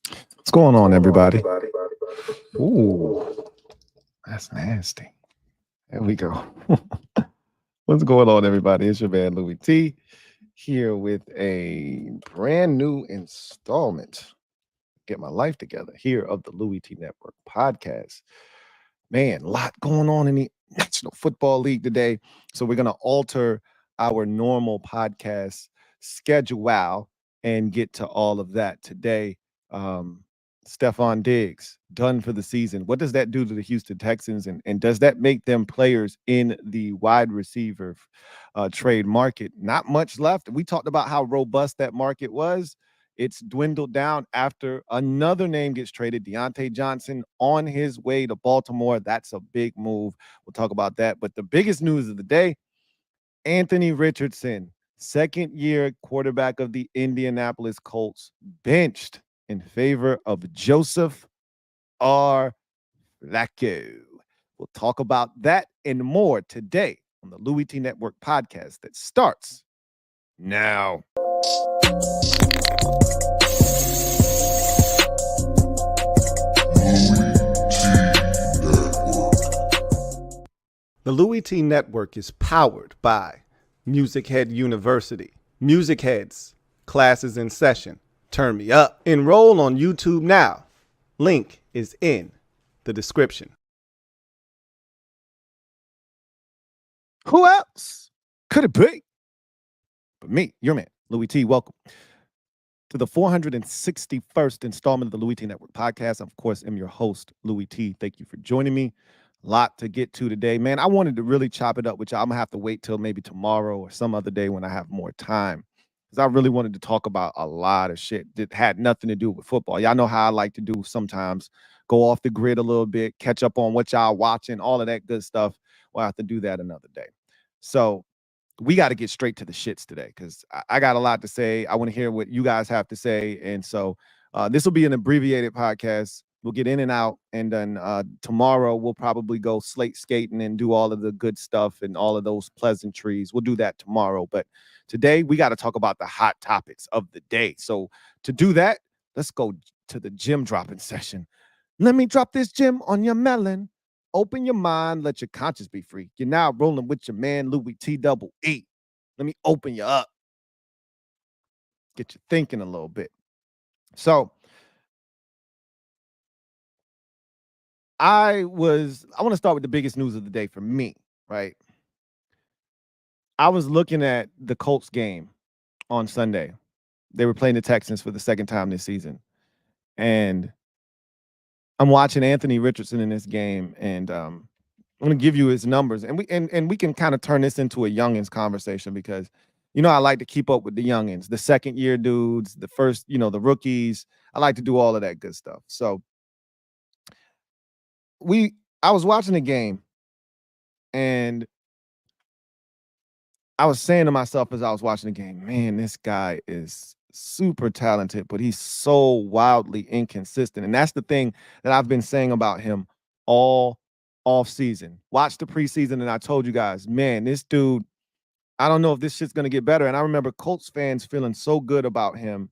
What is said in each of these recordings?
What's going on, everybody? Ooh, that's nasty. There we go. What's going on, everybody? It's your man, Louie T, here with a brand new installment. Get my life together here of the LouieTeeNetwork podcast. Man, a lot going on in the National Football League today. So we're going to alter our normal podcast schedule and get to all of that today. Stephon Diggs done for the season. What does that do to the Houston Texans? And does that make them players in the wide receiver trade market? Not much left. We talked about how robust that market was. It's dwindled down after another name gets traded, Diontae Johnson, on his way to Baltimore. That's a big move. We'll talk about that. But the biggest news of the day, Anthony Richardson, second-year quarterback of the Indianapolis Colts, benched in favor of Joseph R. Flacco. We'll talk about that and more today on the Louie T Network podcast that starts now. The Louie T Network is powered by MusicHead University. MusicHeads, classes in session. Turn me up. Enroll on YouTube now. Link is in the description. Who else could it be but me, your man, Louie T? Welcome to the 461st installment of the Louie T Network podcast. Of course, I'm your host, Louie T. Thank you for joining me. A lot to get to today, man. I wanted to really chop it up with y'all. I'm gonna have to wait till maybe tomorrow or some other day when I have more time, because I really wanted to talk about a lot of shit that had nothing to do with football. Y'all know how I like to do sometimes, go off the grid a little bit, catch up on what y'all watching, all of that good stuff. We'll have to do that another day. So we got to get straight to the shits today, because I got a lot to say. I want to hear what you guys have to say. And so this will be an abbreviated podcast. We'll get in and out. And then tomorrow we'll probably go slate skating and do all of the good stuff and all of those pleasantries. We'll do that tomorrow. But today we got to talk about the hot topics of the day. So to do that, let's go to the Gem Droppin Session. Let me drop this gem on your melon. Open your mind, let your conscience be free. You're now rolling with your man, Louie T double E. Let me open you up. Get you thinking a little bit. So I want to start with the biggest news of the day for me, right? I was looking at the Colts game on Sunday. They were playing the Texans for the second time this season. And I'm watching Anthony Richardson in this game, and I'm going to give you his numbers, and we can kind of turn this into a Youngins conversation, because I like to keep up with the Youngins, the second year dudes, the first, the rookies. I like to do all of that good stuff. So I was watching the game, and I was saying to myself as I was watching the game, man, this guy is super talented, but he's so wildly inconsistent. And that's the thing that I've been saying about him all off season. Watch the preseason, and I told you guys, man, this dude, I don't know if this shit's going to get better. And I remember Colts fans feeling so good about him,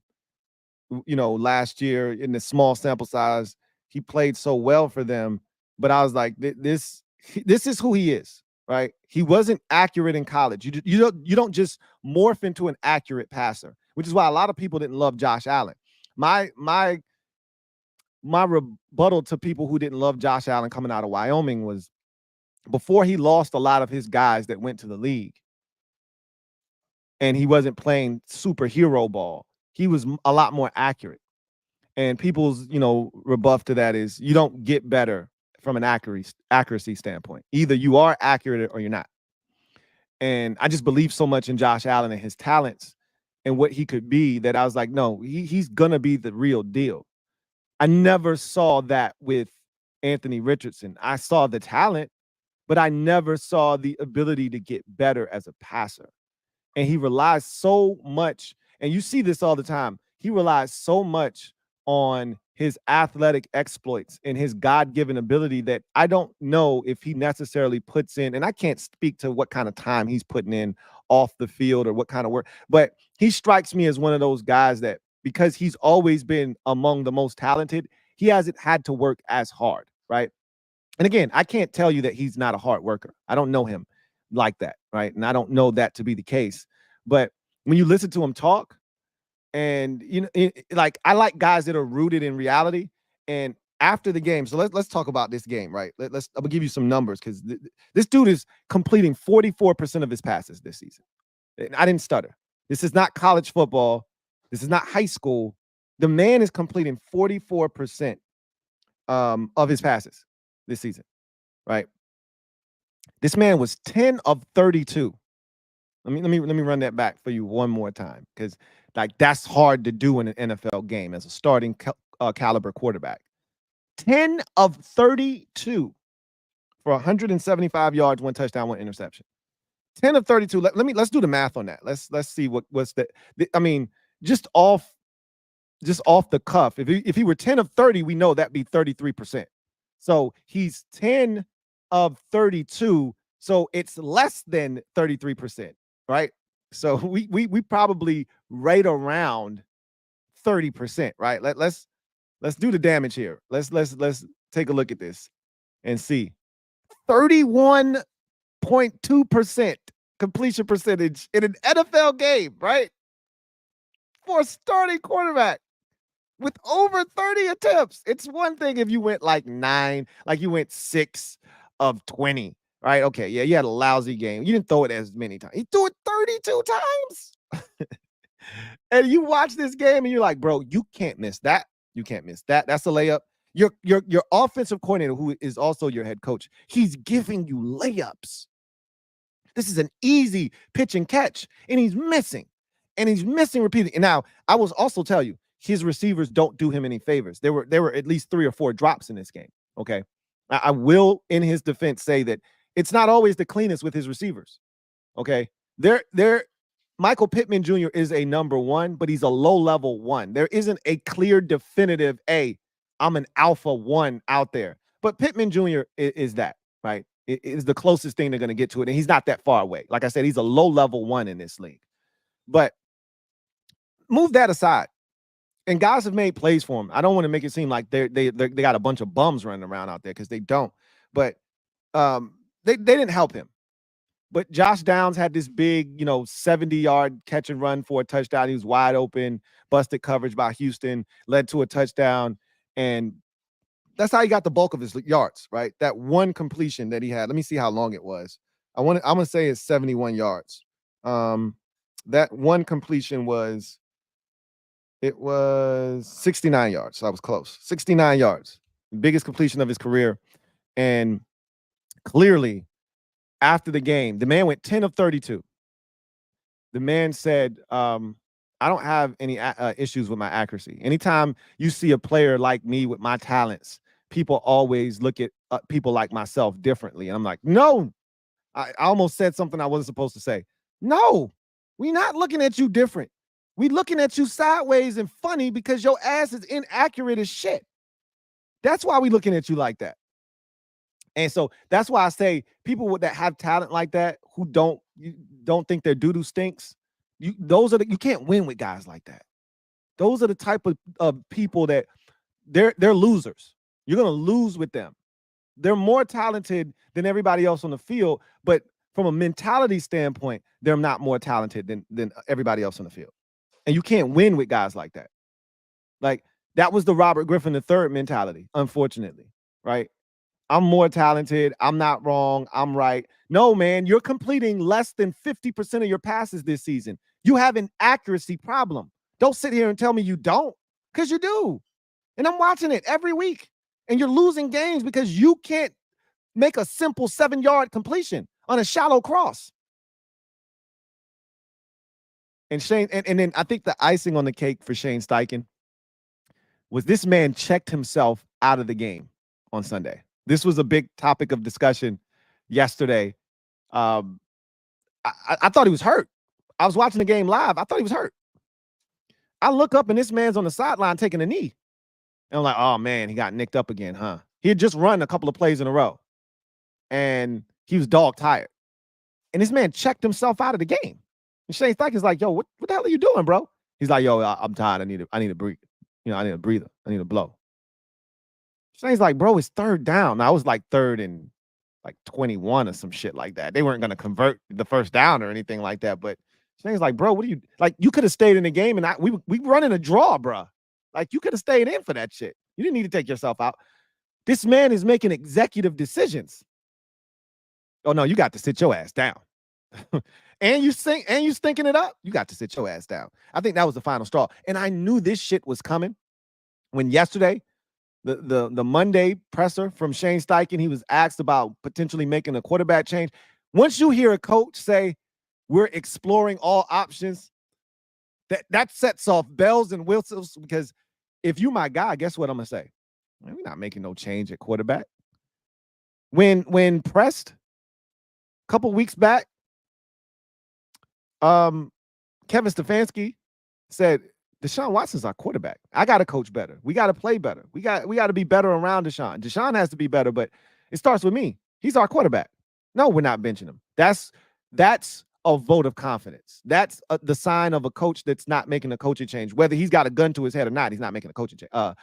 last year in the small sample size. He played so well for them. But I was like, this is who he is, right? He wasn't accurate in college. You don't just morph into an accurate passer, which is why a lot of people didn't love Josh Allen. My rebuttal to people who didn't love Josh Allen coming out of Wyoming was, before he lost a lot of his guys that went to the league and he wasn't playing superhero ball, he was a lot more accurate. And people's, rebuff to that is, you don't get better from an accuracy standpoint. Either you are accurate or you're not. And I just believe so much in Josh Allen and his talents and what he could be, that I was like, no, he's going to be the real deal. I never saw that with Anthony Richardson. I saw the talent, but I never saw the ability to get better as a passer. And he relies so much, and you see this all the time, he relies so much on his athletic exploits and his God-given ability that I don't know if he necessarily puts in, and I can't speak to what kind of time he's putting in off the field or what kind of work, but he strikes me as one of those guys that because he's always been among the most talented, he hasn't had to work as hard, right? And again, I can't tell you that he's not a hard worker. I don't know him like that, right? And I don't know that to be the case. But when you listen to him talk, and like I like guys that are rooted in reality. And after the game, so let's talk about this game, right? I'm gonna give you some numbers because this dude is completing 44% of his passes this season. And I didn't stutter. This is not college football. This is not high school. The man is completing 44% of his passes this season, right? This man was 10 of 32. Let me run that back for you one more time, because like that's hard to do in an NFL game as a starting caliber quarterback. 10 of 32 for 175 yards, 1 touchdown, 1 interception. 10 of 32. Let's do the math on that. Let's see what's the I mean, just off the cuff. If he were 10 of 30, we know that'd be 33%. So he's 10 of 32. So it's less than 33%, right? So we probably right around 30%, right? Let's do the damage here. Let's take a look at this and see. 31.2% completion percentage in an NFL game, right? For a starting quarterback with over 30 attempts. It's one thing if you went like 9, like you went 6 of 20, right? Okay, yeah, you had a lousy game. You didn't throw it as many times. He threw it 32 times. And you watch this game and you're like, bro, you can't miss that. You can't miss that. That's a layup. Your offensive coordinator, who is also your head coach, he's giving you layups. This is an easy pitch and catch, and he's missing. And he's missing repeatedly. And now, I will also tell you, his receivers don't do him any favors. There were at least 3 or 4 drops in this game, okay? I will, in his defense, say that it's not always the cleanest with his receivers, okay? Michael Pittman Jr. is a number 1, but he's a low-level 1. There isn't a clear, definitive, I'm an alpha 1 out there. But Pittman Jr. is that, right? It is the closest thing they're going to get to it, and he's not that far away. Like I said, he's a low-level 1 in this league. But move that aside. And guys have made plays for him. I don't want to make it seem like they got a bunch of bums running around out there, because they don't. But they didn't help him. But Josh Downs had this big, 70-yard catch and run for a touchdown. He was wide open, busted coverage by Houston, led to a touchdown. And that's how he got the bulk of his yards, right? That one completion that he had. Let me see how long it was. I'm going to say it's 71 yards. That one completion was 69 yards. So I was close. 69 yards. Biggest completion of his career. And clearly, after the game, the man went 10 of 32. The man said, I don't have any issues with my accuracy. Anytime you see a player like me with my talents, people always look at people like myself differently. And I'm like, no, I almost said something I wasn't supposed to say. No, we're not looking at you different. We're looking at you sideways and funny because your ass is inaccurate as shit. That's why we're looking at you like that. And so that's why I say people that have talent like that, who don't think their doo-doo stinks, you can't win with guys like that. Those are the type of people that they're losers. You're going to lose with them. They're more talented than everybody else on the field, but from a mentality standpoint, they're not more talented than everybody else on the field. And you can't win with guys like that. Like, that was the Robert Griffin III mentality, unfortunately, right? I'm more talented. I'm not wrong. I'm right. No, man, you're completing less than 50% of your passes this season. You have an accuracy problem. Don't sit here and tell me you don't, because you do. And I'm watching it every week. And you're losing games because you can't make a simple 7-yard completion on a shallow cross. And Shane, and then I think the icing on the cake for Shane Steichen was this man checked himself out of the game on Sunday. This was a big topic of discussion yesterday. I thought he was hurt. I was watching the game live. I thought he was hurt. I look up and this man's on the sideline taking a knee. And I'm like, oh, man, he got nicked up again, huh? He had just run a couple of plays in a row. And he was dog tired. And this man checked himself out of the game. And Shane Steichen's like, yo, what the hell are you doing, bro? He's like, yo, I'm tired. I need to breathe. I need a breather. I need a blow. Shane's like, bro, it's third down. Now, I was like third and like 21 or some shit like that. They weren't going to convert the first down or anything like that. But Shane's like, bro, what are you like? You could have stayed in the game and we running a draw, bro. Like, you could have stayed in for that shit. You didn't need to take yourself out. This man is making executive decisions. Oh no, you got to sit your ass down. and you stinking it up. You got to sit your ass down. I think that was the final straw. And I knew this shit was coming when yesterday, the Monday presser from Shane Steichen, he was asked about potentially making a quarterback change. Once you hear a coach say, we're exploring all options, that sets off bells and whistles, because if you my guy, guess what I'm going to say? Man, we're not making no change at quarterback. When pressed a couple weeks back, Kevin Stefanski said, Deshaun Watson's our quarterback. I got to coach better. We got to play better. We got to be better around Deshaun. Deshaun has to be better, but it starts with me. He's our quarterback. No, we're not benching him. That's a vote of confidence. That's the sign of a coach that's not making a coaching change. Whether he's got a gun to his head or not, he's not making a coaching change.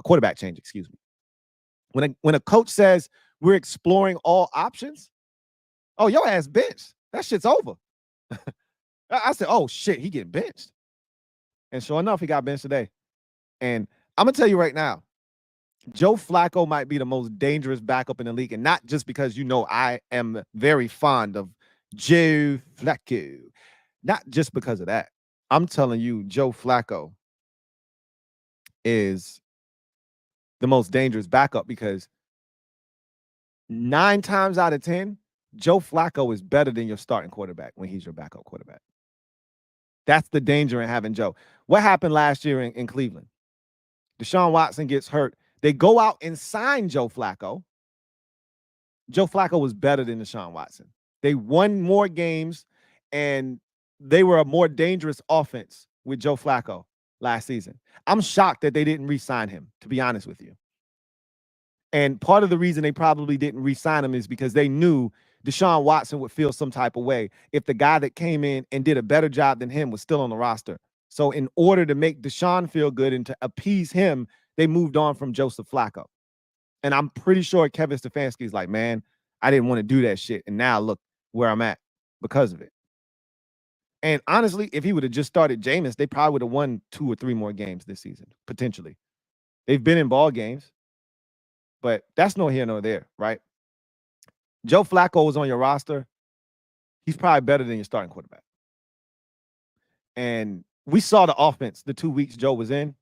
Quarterback change, excuse me. When a coach says we're exploring all options, oh, your ass benched. That shit's over. I said, oh shit, he getting benched. And sure enough, he got benched today. And I'm going to tell you right now, Joe Flacco might be the most dangerous backup in the league. And not just because, I am very fond of Joe Flacco. Not just because of that. I'm telling you, Joe Flacco is the most dangerous backup because 9 times out of 10, Joe Flacco is better than your starting quarterback when he's your backup quarterback. That's the danger in having Joe. What happened last year in Cleveland? Deshaun Watson gets hurt. They go out and sign Joe Flacco. Joe Flacco was better than Deshaun Watson. They won more games, and they were a more dangerous offense with Joe Flacco last season. I'm shocked that they didn't re-sign him, to be honest with you. And part of the reason they probably didn't re-sign him is because they knew Deshaun Watson would feel some type of way if the guy that came in and did a better job than him was still on the roster. So in order to make Deshaun feel good and to appease him, they moved on from Joseph Flacco. And I'm pretty sure Kevin Stefanski is like, man, I didn't want to do that shit. And now look where I'm at because of it. And honestly, if he would have just started Jameis, they probably would have won 2 or 3 more games this season, potentially. They've been in ball games, but that's no here nor there, right? Joe Flacco was on your roster. He's probably better than your starting quarterback. And we saw the offense the 2 weeks Joe was in.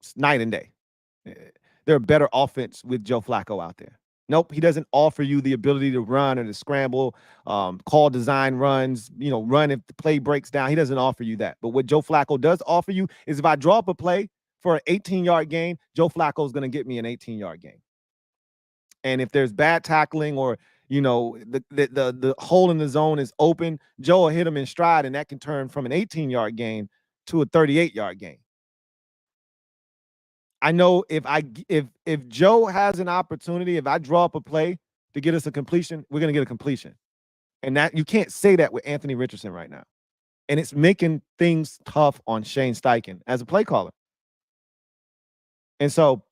It's night and day. They're a better offense with Joe Flacco out there. Nope, he doesn't offer you the ability to run or to scramble, call design runs, run if the play breaks down. He doesn't offer you that. But what Joe Flacco does offer you is if I draw up a play for an 18-yard gain, Joe Flacco is going to get me an 18-yard gain. And if there's bad tackling or, the hole in the zone is open, Joe will hit him in stride, and that can turn from an 18-yard gain to a 38-yard gain. I know if Joe has an opportunity, if I draw up a play to get us a completion, we're going to get a completion. And that you can't say that with Anthony Richardson right now. And it's making things tough on Shane Steichen as a play caller. And so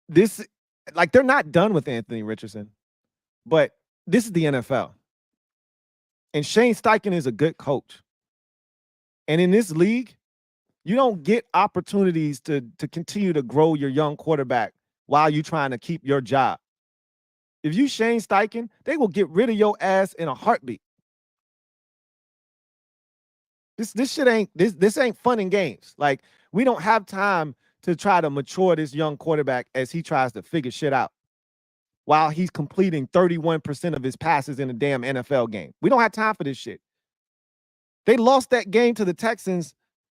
this, they're not done with Anthony Richardson, but this is the NFL. And Shane Steichen is a good coach. And in this league, you don't get opportunities to continue to grow your young quarterback while you're trying to keep your job. If you Shane Steichen, they will get rid of your ass in a heartbeat. This shit ain't this ain't fun and games. Like, we don't have time to try to mature this young quarterback as he tries to figure shit out while he's completing 31% of his passes in a damn NFL game. We don't have time for this shit. They lost that game to the Texans.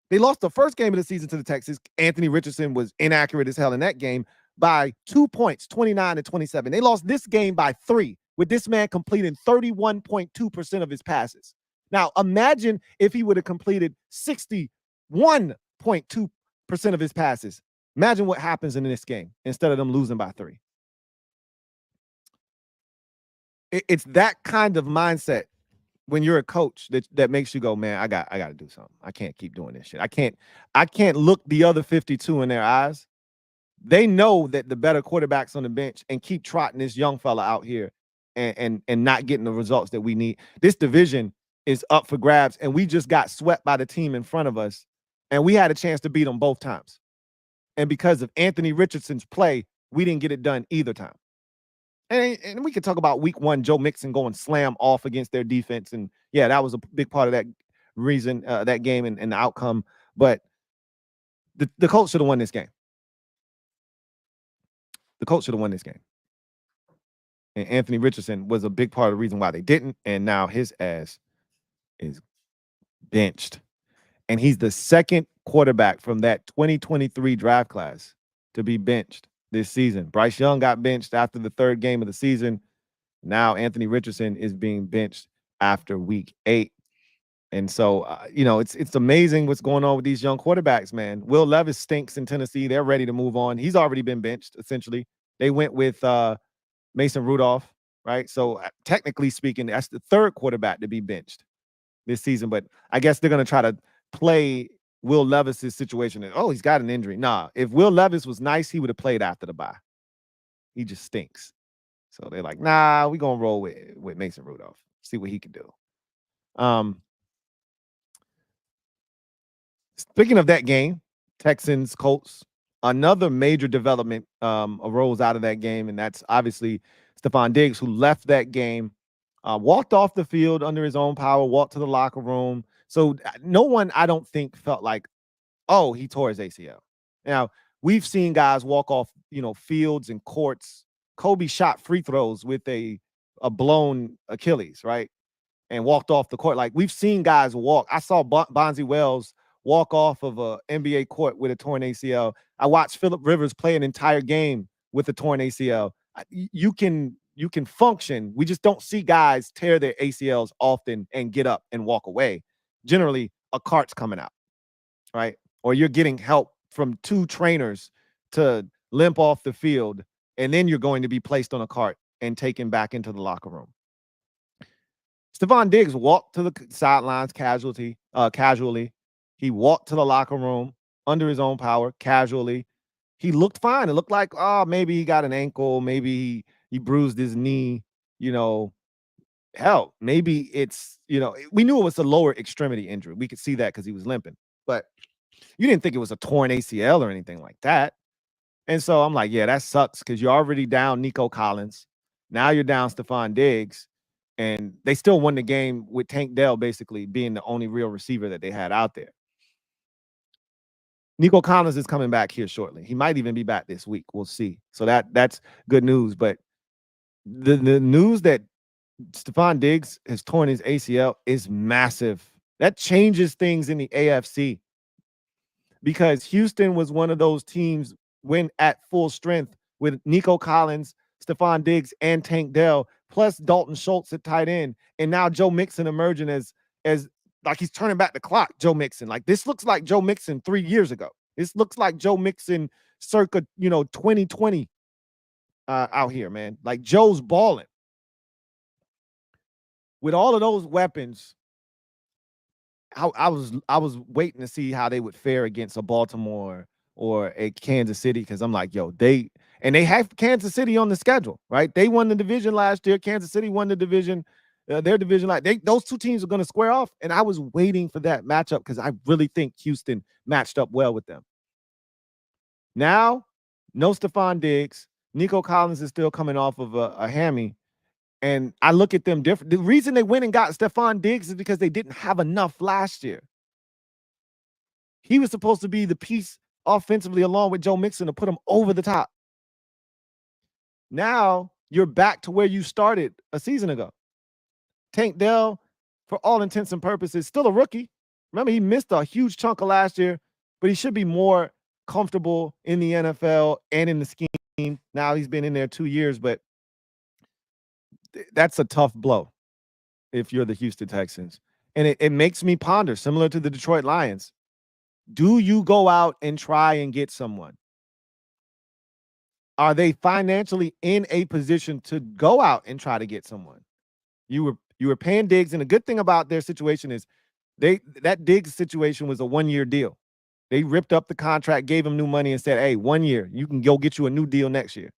They lost the first game of the season to the Texans. Anthony Richardson was inaccurate as hell in that game by 2 points, 29-27. They lost this game by 3, with this man completing 31.2% of his passes. Now, imagine if he would have completed 61.2% of his passes. Imagine what happens in this game instead of them losing by 3. It's that kind of mindset when you're a coach that makes you go, man, I got to do something. I can't keep doing this shit. I can't look the other 52 in their eyes. They know that the better quarterback's on the bench and keep trotting this young fella out here and not getting the results that we need. This division is up for grabs, and we just got swept by the team in front of us, and we had a chance to beat them both times. And because of Anthony Richardson's play, we didn't get it done either time. And we could talk about week 1, Joe Mixon going slam off against their defense. And yeah, that was a big part of that reason, that game and the outcome. But the Colts should have won this game. The Colts should have won this game. And Anthony Richardson was a big part of the reason why they didn't. And now his ass is benched. And he's the second quarterback from that 2023 draft class to be benched this season. Bryce Young got benched after the 3rd game of the season. Now Anthony Richardson is being benched after week 8. And so, it's amazing what's going on with these young quarterbacks, man. Will Levis stinks in Tennessee. They're ready to move on. He's already been benched, essentially. They went with Mason Rudolph, right? So technically speaking, that's the 3rd quarterback to be benched this season. But I guess they're going to try to play Will Levis's situation. Oh, he's got an injury. Nah, if Will Levis was nice, he would have played after the bye. He just stinks. So they're like, nah, we're going to roll with Mason Rudolph. See what he can do. Speaking of that game, Texans, Colts, another major development arose out of that game, and that's obviously Stephon Diggs, who left that game, walked off the field under his own power, walked to the locker room. So no one, I don't think, felt like, oh, he tore his ACL. Now, we've seen guys walk off, fields and courts. Kobe shot free throws with a blown Achilles, right? And walked off the court. Like, we've seen guys walk. I saw Bonzi Wells walk off of a NBA court with a torn ACL. I watched Phillip Rivers play an entire game with a torn ACL. You can function. We just don't see guys tear their ACLs often and get up and walk away. Generally, a cart's coming out, right? Or you're getting help from 2 trainers to limp off the field, and then you're going to be placed on a cart and taken back into the locker room. Stephon Diggs walked to the sidelines casually. He walked to the locker room under his own power, casually. He looked fine. It looked like, maybe he got an ankle. Maybe he bruised his knee. Hell, maybe it's, we knew it was a lower extremity injury. We could see that because he was limping. But you didn't think it was a torn ACL or anything like that. And so I'm like, yeah, that sucks because you're already down Nico Collins. Now you're down Stephon Diggs. And they still won the game with Tank Dell basically being the only real receiver that they had out there. Nico Collins is coming back here shortly. He might even be back this week. We'll see. So that's good news. But the news that Stephon Diggs has torn his ACL is massive. That changes things in the AFC because Houston was one of those teams when at full strength with Nico Collins, Stephon Diggs, and Tank Dell, plus Dalton Schultz at tight end, and now Joe Mixon emerging as like he's turning back the clock. Joe Mixon, like this looks like Joe Mixon 3 years ago. This looks like Joe Mixon circa 2020 out here, man. Like Joe's balling with all of those weapons. I was waiting to see how they would fare against a Baltimore or a Kansas City because I'm like, yo, they have Kansas City on the schedule, right? They won the division last year. Kansas City won the division, their division. Like those 2 teams are going to square off, and I was waiting for that matchup because I really think Houston matched up well with them. Now, no Stephon Diggs. Nico Collins is still coming off of a hammy. And I look at them different. The reason they went and got Stephon Diggs is because they didn't have enough last year. He was supposed to be the piece offensively along with Joe Mixon to put him over the top. Now you're back to where you started a season ago. Tank Dell, for all intents and purposes, still a rookie. Remember, he missed a huge chunk of last year, but he should be more comfortable in the NFL and in the scheme. Now he's been in there 2 years, but that's a tough blow if you're the Houston Texans. And it makes me ponder, similar to the Detroit Lions. Do you go out and try and get someone? Are they financially in a position to go out and try to get someone? You You were paying Diggs, and the good thing about their situation is that Diggs situation was a 1-year deal. They ripped up the contract, gave him new money, and said, hey, 1 year. You can go get you a new deal next year.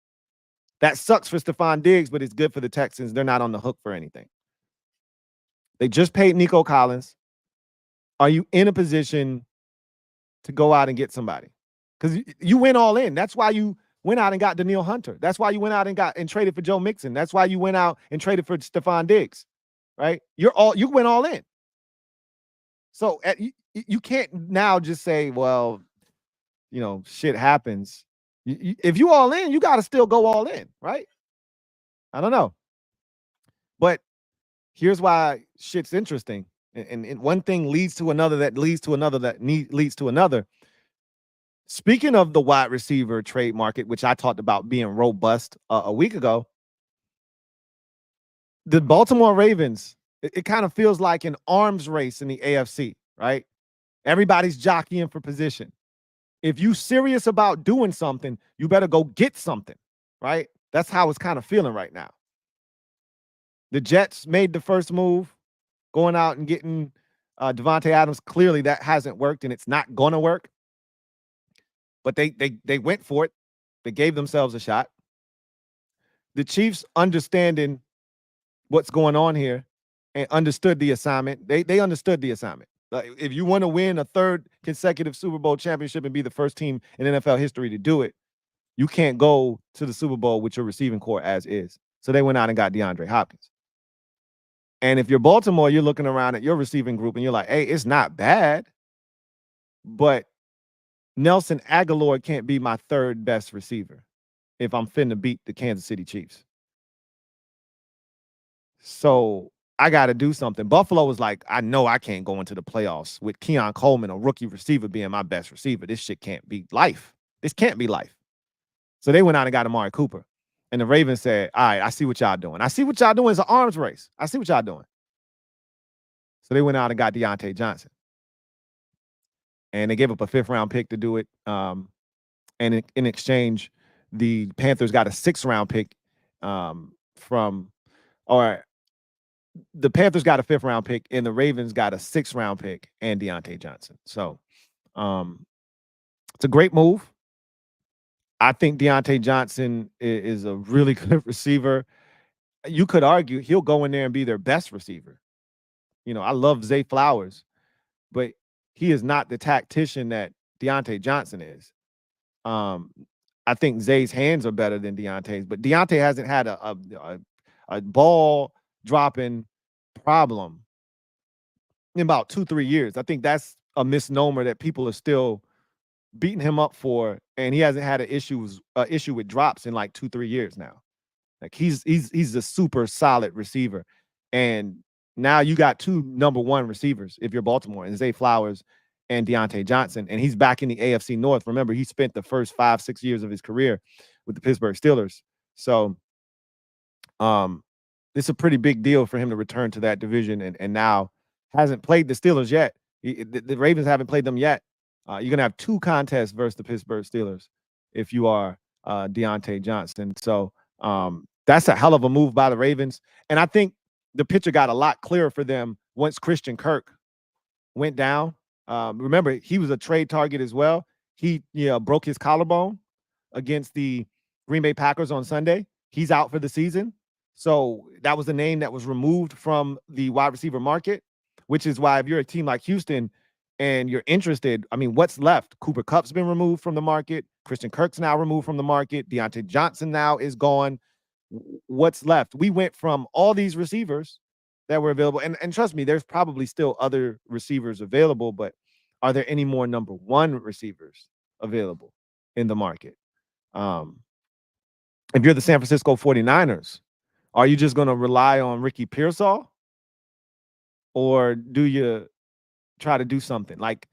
That sucks for Stephon Diggs, but it's good for the Texans. They're not on the hook for anything. They just paid Nico Collins. Are you in a position to go out and get somebody? Because you went all in. That's why you went out and got Danielle Hunter. That's why you went out and traded for Joe Mixon. That's why you went out and traded for Stephon Diggs, right? You went all in. So you can't now just say, well, shit happens. If you all in, you got to still go all in, right? I don't know. But here's why shit's interesting. And one thing leads to another that leads to another that leads to another. Speaking of the wide receiver trade market, which I talked about being robust a week ago, the Baltimore Ravens, it kind of feels like an arms race in the AFC, right? Everybody's jockeying for position. If you serious about doing something, you better go get something, right? That's how it's kind of feeling right now. The Jets made the first move, going out and getting Davante Adams. Clearly, that hasn't worked, and it's not going to work. But they went for it. They gave themselves a shot. The Chiefs, understanding what's going on here, and understood the assignment. They understood the assignment. If you want to win a third consecutive Super Bowl championship and be the first team in NFL history to do it, you can't go to the Super Bowl with your receiving core as is. So they went out and got DeAndre Hopkins. And if you're Baltimore, you're looking around at your receiving group and you're like, hey, it's not bad, but Nelson Aguilar can't be my third best receiver if I'm finna beat the Kansas City Chiefs. So I got to do something. Buffalo was like, I know I can't go into the playoffs with Keon Coleman, a rookie receiver, being my best receiver. This shit can't be life. This can't be life. So they went out and got Amari Cooper. And the Ravens said, all right, I see what y'all doing. I see what y'all doing. It's an arms race. I see what y'all doing. So they went out and got Diontae Johnson. And they gave up a 5th-round pick to do it. And in exchange, the Panthers got a 6th-round pick the Panthers got a 5th-round pick, and the Ravens got a 6th-round pick and Diontae Johnson. So it's a great move. I think Diontae Johnson is a really good receiver. You could argue he'll go in there and be their best receiver. I love Zay Flowers, but he is not the tactician that Diontae Johnson is. I think Zay's hands are better than Deontay's, but Diontae hasn't had a ball dropping problem in about 2-3 years. I think that's a misnomer that people are still beating him up for, and he hasn't had an issue with drops in like 2-3 years now. Like he's a super solid receiver, and now you got 2 number 1 receivers if you're Baltimore, and Zay Flowers and Diontae Johnson, and he's back in the AFC North. Remember, he spent the first 5-6 years of his career with the Pittsburgh Steelers, so it's a pretty big deal for him to return to that division, and now hasn't played the Steelers yet. The Ravens haven't played them yet. You're going to have 2 contests versus the Pittsburgh Steelers if you are Diontae Johnson. So that's a hell of a move by the Ravens. And I think the picture got a lot clearer for them once Christian Kirk went down. Remember, he was a trade target as well. He broke his collarbone against the Green Bay Packers on Sunday. He's out for the season. So that was a name that was removed from the wide receiver market, which is why if you're a team like Houston and you're interested, I mean, what's left? Cooper Kupp's been removed from the market. Christian Kirk's now removed from the market. Diontae Johnson now is gone. What's left? We went from all these receivers that were available. And trust me, there's probably still other receivers available, but are there any more number 1 receivers available in the market? If you're the San Francisco 49ers, are you just going to rely on Ricky Pearsall? Or do you try to do something? Like,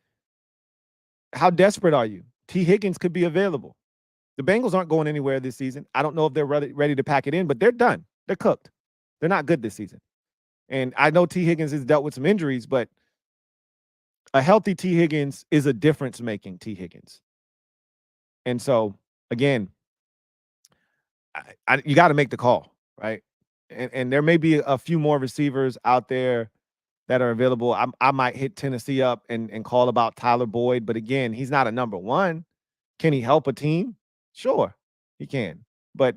how desperate are you? T. Higgins could be available. The Bengals aren't going anywhere this season. I don't know if they're ready to pack it in, but they're done. They're cooked. They're not good this season. And I know T. Higgins has dealt with some injuries, but a healthy T. Higgins is a difference-making T. Higgins. And so, again, you got to make the call, right? and there may be a few more receivers out there that are available. I might hit Tennessee up and call about Tyler Boyd, but again, he's not a number one. Can he help a team? Sure, he can. But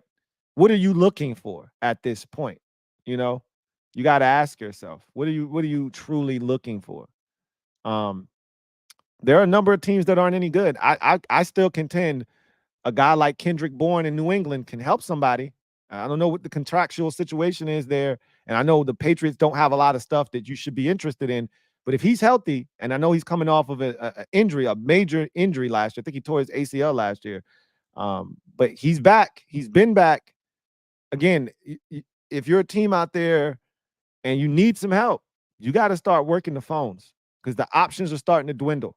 what are you looking for at this point? You know, you got to ask yourself, what are you truly looking for? There are a number of teams that aren't any good. I still contend a guy like Kendrick Bourne in New England can help somebody. I don't know what the contractual situation is there, and I know the Patriots don't have a lot of stuff that you should be interested in. But if he's healthy, and I know he's coming off of a injury, a major injury last year. I think he tore his ACL last year. But he's back. He's been back. Again, if you're a team out there and you need some help, you got to start working the phones because the options are starting to dwindle.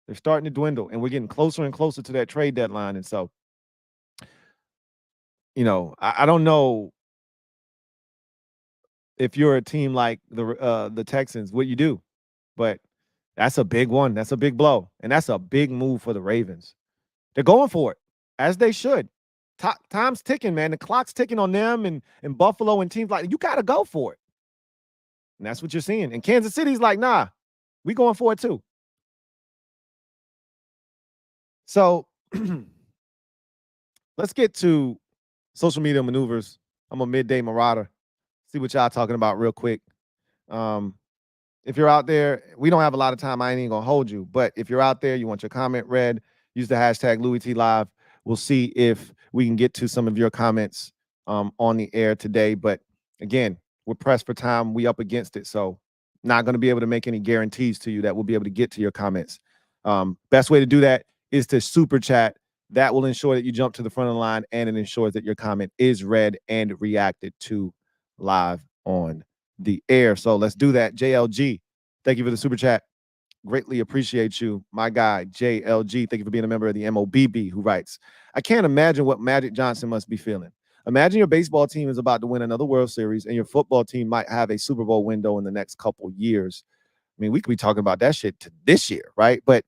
They're starting to dwindle, and we're getting closer and closer to that trade deadline. And so, I don't know if you're a team like the Texans, what you do, but that's a big one. That's a big blow, and that's a big move for the Ravens. They're going for it, as they should. Time's ticking, man. The clock's ticking on them and Buffalo and teams like you got to go for it. And that's what you're seeing. And Kansas City's like, nah, we going for it too. So let's get to social media maneuvers. I'm a midday marauder. See what y'all talking about real quick. If you're out there, we don't have a lot of time. I ain't even gonna hold you. But if you're out there, you want your comment read, use the hashtag LouieTLive. We'll see if we can get to some of your comments on the air today. But again, we're pressed for time. We up against it. So not going to be able to make any guarantees to you that we'll be able to get to your comments. Best way to do that is to super chat. That will ensure that you jump to the front of the line, and it ensures that your comment is read and reacted to live on the air. So let's do that. JLG, thank you for the super chat. Greatly appreciate you. My guy, JLG, thank you for being a member of the MOBB, who writes, I can't imagine what Magic Johnson must be feeling. Imagine your baseball team is about to win another World Series, and your football team might have a Super Bowl window in the next couple years. I mean, we could be talking about that shit to this year, right? But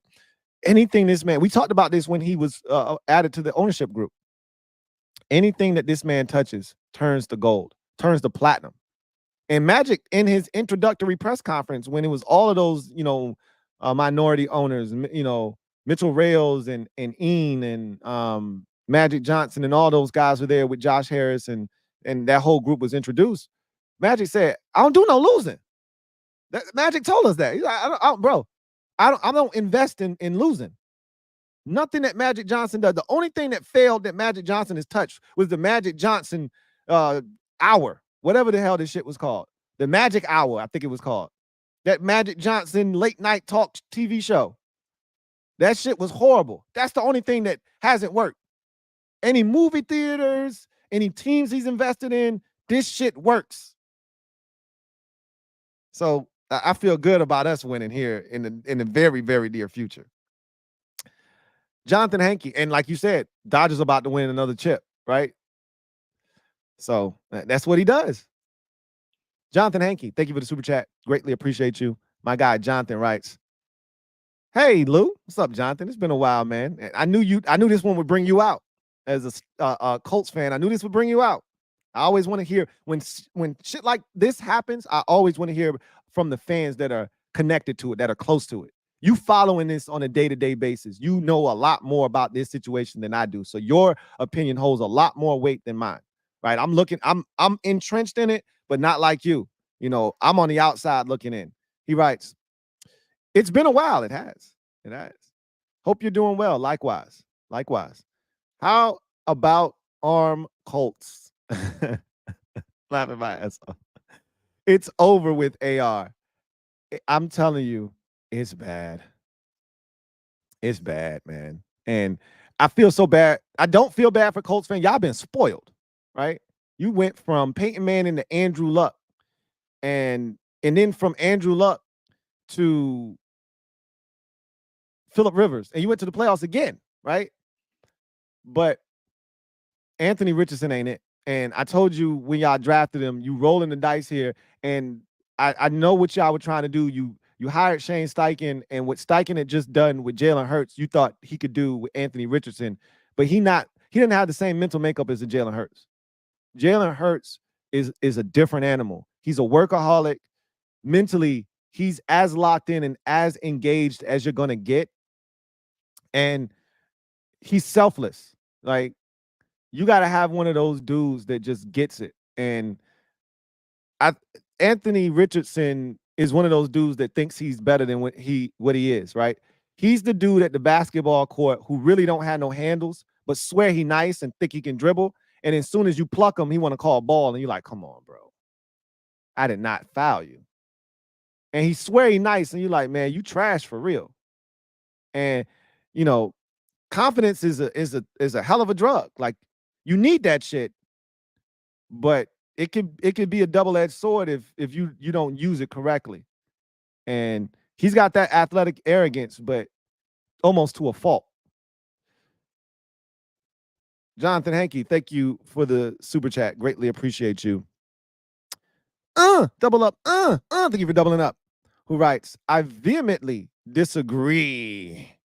anything this man, we talked about this when he was added to the ownership group. Anything that this man touches turns to gold, turns to platinum. And Magic, in his introductory press conference, when it was all of those, minority owners, Mitchell Rales and Ian and Magic Johnson and all those guys were there with Josh Harris and that whole group was introduced. Magic said, I don't do no losing. Magic told us that. He's like, I don't invest in losing. Nothing that Magic Johnson does. The only thing that failed that Magic Johnson has touched was the Magic Johnson hour, whatever the hell this shit was called. The Magic Hour, I think it was called. That Magic Johnson late night talk TV show. That shit was horrible. That's the only thing that hasn't worked. Any movie theaters, any teams he's invested in, this shit works. So I feel good about us winning here in the very, very near future. Jonathan Hankey, and like you said, Dodgers about to win another chip, right? So that's what he does. Jonathan Hankey, thank you for the super chat. Greatly appreciate you. My guy Jonathan writes, hey Lou, what's up, Jonathan? It's been a while, man. I knew this one would bring you out. As a Colts fan, I knew this would bring you out. I always want to hear when shit like this happens. I always want to hear from the fans that are connected to it, that are close to it. You following this on a day-to-day basis. You know a lot more about this situation than I do. So your opinion holds a lot more weight than mine, right? I'm entrenched in it, but not like you. I'm on the outside looking in. He writes, it's been a while. It has. Hope you're doing well. Likewise. How about arm Colts? Laughing my ass off. It's over with AR. I'm telling you, it's bad. It's bad, man. And I feel so bad. I don't feel bad for Colts fans. Y'all been spoiled, right? You went from Peyton Manning to Andrew Luck, and then from Andrew Luck to Phillip Rivers, and you went to the playoffs again, right? But Anthony Richardson ain't it. And I told you when y'all drafted him, you rolling the dice here. And I know what y'all were trying to do. You hired Shane Steichen, and what Steichen had just done with Jalen Hurts, you thought he could do with Anthony Richardson. But he didn't have the same mental makeup as a Jalen Hurts. Jalen Hurts is a different animal. He's a workaholic. Mentally, he's as locked in and as engaged as you're going to get. And he's selfless. Like, you got to have one of those dudes that just gets it. And Anthony Richardson is one of those dudes that thinks he's better than what he is, right? He's the dude at the basketball court who really don't have no handles, but swear he nice and think he can dribble. And as soon as you pluck him, he want to call ball, and you're like, come on, bro. I did not foul you. And he swear he nice, and you're like, man, you trash for real. And, you know, confidence is a hell of a drug. Like, you need that shit, but it could be a double-edged sword if you don't use it correctly. And he's got that athletic arrogance, but almost to a fault. Jonathan Hankey, thank you for the super chat. Greatly appreciate you. Double up. Thank you for doubling up. Who writes, I vehemently disagree